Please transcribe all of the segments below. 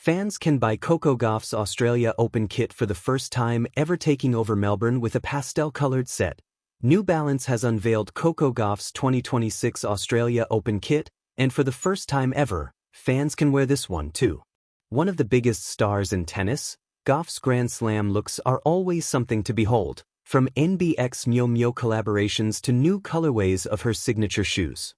fans can buy Coco Gauff's Australia Open kit for the first time ever, taking over Melbourne with a pastel-colored set. New Balance has unveiled Coco Gauff's 2026 Australia Open kit, and for the first time ever, fans can wear this one too. One of the biggest stars in tennis, Gauff's Grand Slam looks are always something to behold, from NBX Mio Mio collaborations to new colorways of her signature shoes.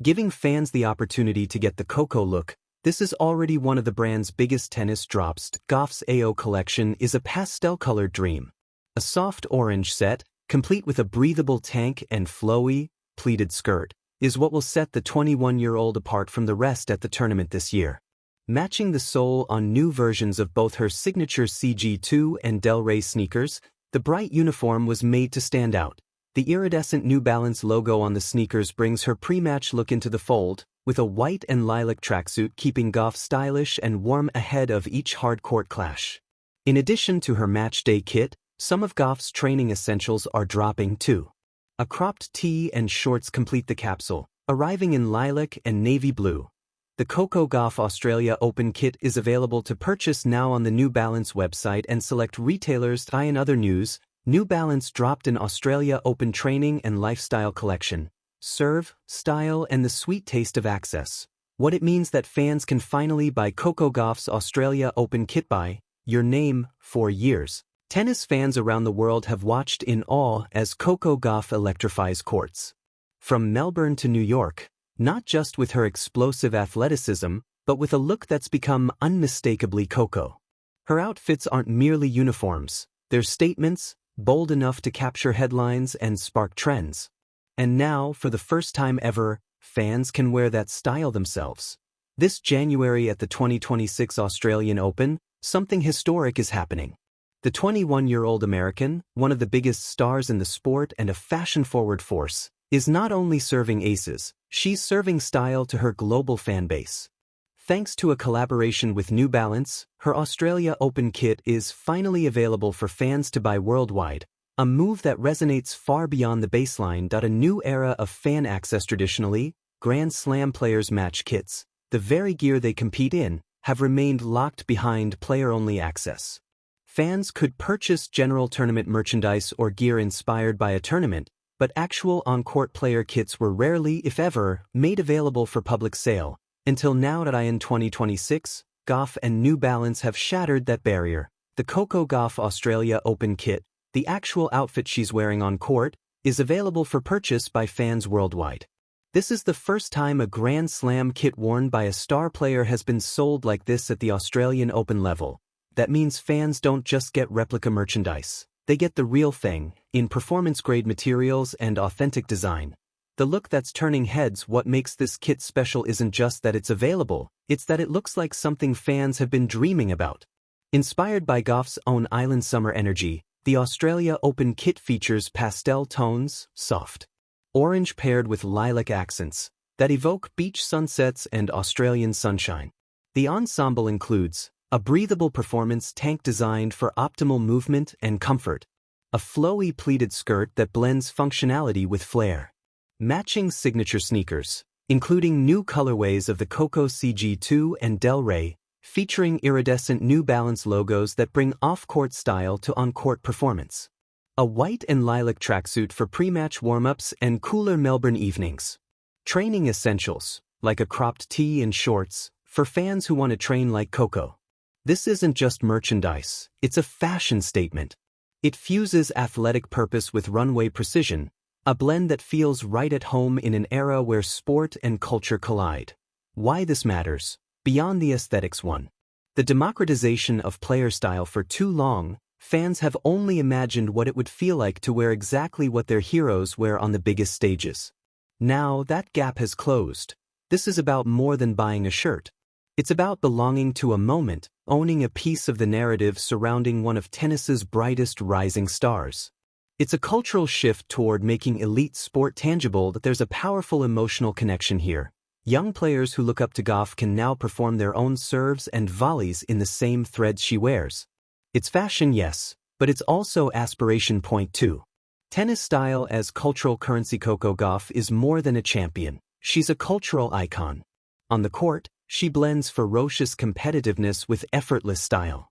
Giving fans the opportunity to get the Coco look, this is already one of the brand's biggest tennis drops. Gauff's AO collection is a pastel-colored dream. A soft orange set, complete with a breathable tank and flowy, pleated skirt, is what will set the 21-year-old apart from the rest at the tournament this year. Matching the sole on new versions of both her signature CG2 and Del Rey sneakers, the bright uniform was made to stand out. The iridescent New Balance logo on the sneakers brings her pre-match look into the fold, with a white and lilac tracksuit keeping Gauff stylish and warm ahead of each hard-court clash. In addition to her matchday kit, some of Gauff's training essentials are dropping too. A cropped tee and shorts complete the capsule, arriving in lilac and navy blue. The Coco Gauff Australia Open kit is available to purchase now on the New Balance website and select retailers. In other news, New Balance dropped an Australia Open training and lifestyle collection. Serve, style, and the sweet taste of access. What it means that fans can finally buy Coco Gauff's Australia Open kit by your name for years. Tennis fans around the world have watched in awe as Coco Gauff electrifies courts. From Melbourne to New York, not just with her explosive athleticism, but with a look that's become unmistakably Coco. Her outfits aren't merely uniforms, they're statements, bold enough to capture headlines and spark trends. And now, for the first time ever, fans can wear that style themselves. This January at the 2026 Australian Open, something historic is happening. The 21-year-old American, one of the biggest stars in the sport and a fashion-forward force, is not only serving aces, she's serving style to her global fan base. Thanks to a collaboration with New Balance, her Australia Open kit is finally available for fans to buy worldwide, a move that resonates far beyond the baseline. A new era of fan access. Traditionally, Grand Slam players' match kits, the very gear they compete in, have remained locked behind player-only access. Fans could purchase general tournament merchandise or gear inspired by a tournament, but actual on-court player kits were rarely, if ever, made available for public sale. Until now. In 2026, Gauff and New Balance have shattered that barrier. The Coco Gauff Australia Open kit, the actual outfit she's wearing on court, is available for purchase by fans worldwide. This is the first time a Grand Slam kit worn by a star player has been sold like this at the Australian Open level. That means fans don't just get replica merchandise, they get the real thing, in performance-grade materials and authentic design. The look that's turning heads. What makes this kit special isn't just that it's available, it's that it looks like something fans have been dreaming about. Inspired by Gauff's own island summer energy, the Australia Open kit features pastel tones, soft orange paired with lilac accents, that evoke beach sunsets and Australian sunshine. The ensemble includes a breathable performance tank designed for optimal movement and comfort, a flowy pleated skirt that blends functionality with flair, matching signature sneakers, including new colorways of the Coco CG2 and Del Rey, featuring iridescent New Balance logos that bring off-court style to on-court performance. A white and lilac tracksuit for pre-match warm-ups and cooler Melbourne evenings. Training essentials, like a cropped tee and shorts, for fans who want to train like Coco. This isn't just merchandise, it's a fashion statement. It fuses athletic purpose with runway precision, a blend that feels right at home in an era where sport and culture collide. Why this matters? Beyond the aesthetics. 1. The democratization of player style. For too long, fans have only imagined what it would feel like to wear exactly what their heroes wear on the biggest stages. Now that gap has closed. This is about more than buying a shirt. It's about belonging to a moment, owning a piece of the narrative surrounding one of tennis's brightest rising stars. It's a cultural shift toward making elite sport tangible. That there's a powerful emotional connection here. Young players who look up to Gauff can now perform their own serves and volleys in the same threads she wears. It's fashion, yes, but it's also aspiration. 2. Tennis style as cultural currency. Coco Gauff is more than a champion. She's a cultural icon. On the court, she blends ferocious competitiveness with effortless style.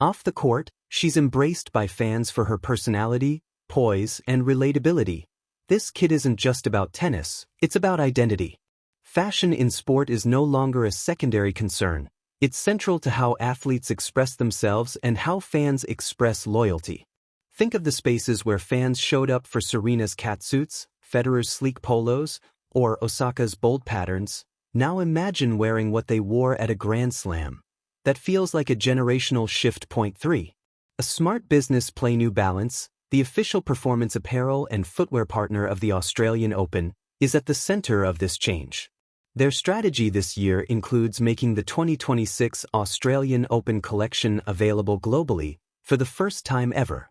Off the court, she's embraced by fans for her personality, poise, and relatability. This kit isn't just about tennis, it's about identity. Fashion in sport is no longer a secondary concern. It's central to how athletes express themselves and how fans express loyalty. Think of the spaces where fans showed up for Serena's catsuits, Federer's sleek polos, or Osaka's bold patterns. Now imagine wearing what they wore at a Grand Slam. That feels like a generational shift. Point 3. A smart business play. New Balance, the official performance apparel and footwear partner of the Australian Open, is at the center of this change. Their strategy this year includes making the 2026 Australian Open collection available globally for the first time ever.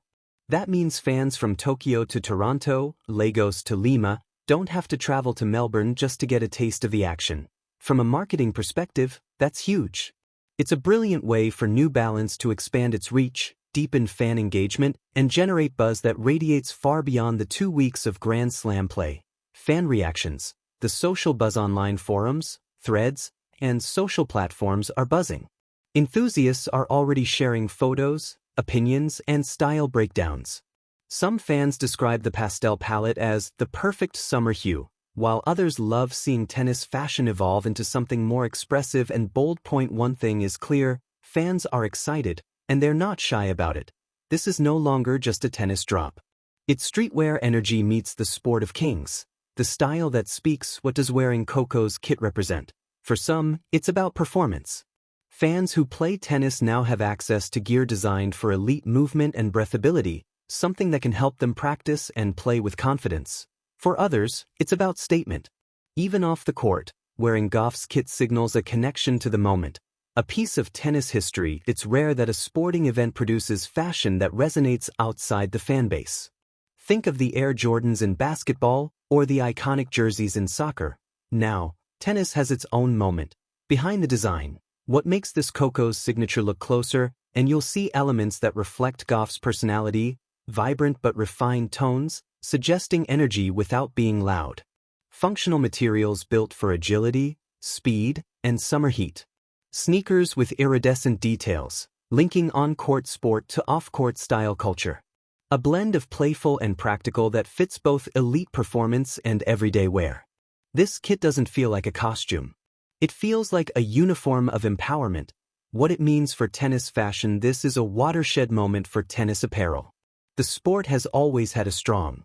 That means fans from Tokyo to Toronto, Lagos to Lima, don't have to travel to Melbourne just to get a taste of the action. From a marketing perspective, that's huge. It's a brilliant way for New Balance to expand its reach, deepen fan engagement, and generate buzz that radiates far beyond the 2 weeks of Grand Slam play. Fan reactions. The social buzz. Online forums, threads, and social platforms are buzzing. Enthusiasts are already sharing photos, opinions, and style breakdowns. Some fans describe the pastel palette as the perfect summer hue, while others love seeing tennis fashion evolve into something more expressive and bold. Point 1. Thing is clear, fans are excited, and they're not shy about it. This is no longer just a tennis drop. It's streetwear energy meets the sport of kings. The style that speaks. What does wearing Coco's kit represent? For some, it's about performance. Fans who play tennis now have access to gear designed for elite movement and breathability, something that can help them practice and play with confidence. For others, it's about statement. Even off the court, wearing Gauff's kit signals a connection to the moment. A piece of tennis history. It's rare that a sporting event produces fashion that resonates outside the fan base. Think of the Air Jordans in basketball, or the iconic jerseys in soccer. Now, tennis has its own moment. Behind the design, what makes this Coco's signature? Look closer, and you'll see elements that reflect Gauff's personality, vibrant but refined tones, suggesting energy without being loud. Functional materials built for agility, speed, and summer heat. Sneakers with iridescent details, linking on-court sport to off-court style culture. A blend of playful and practical that fits both elite performance and everyday wear. This kit doesn't feel like a costume. It feels like a uniform of empowerment. What it means for tennis fashion. This is a watershed moment for tennis apparel. The sport has always had a strong,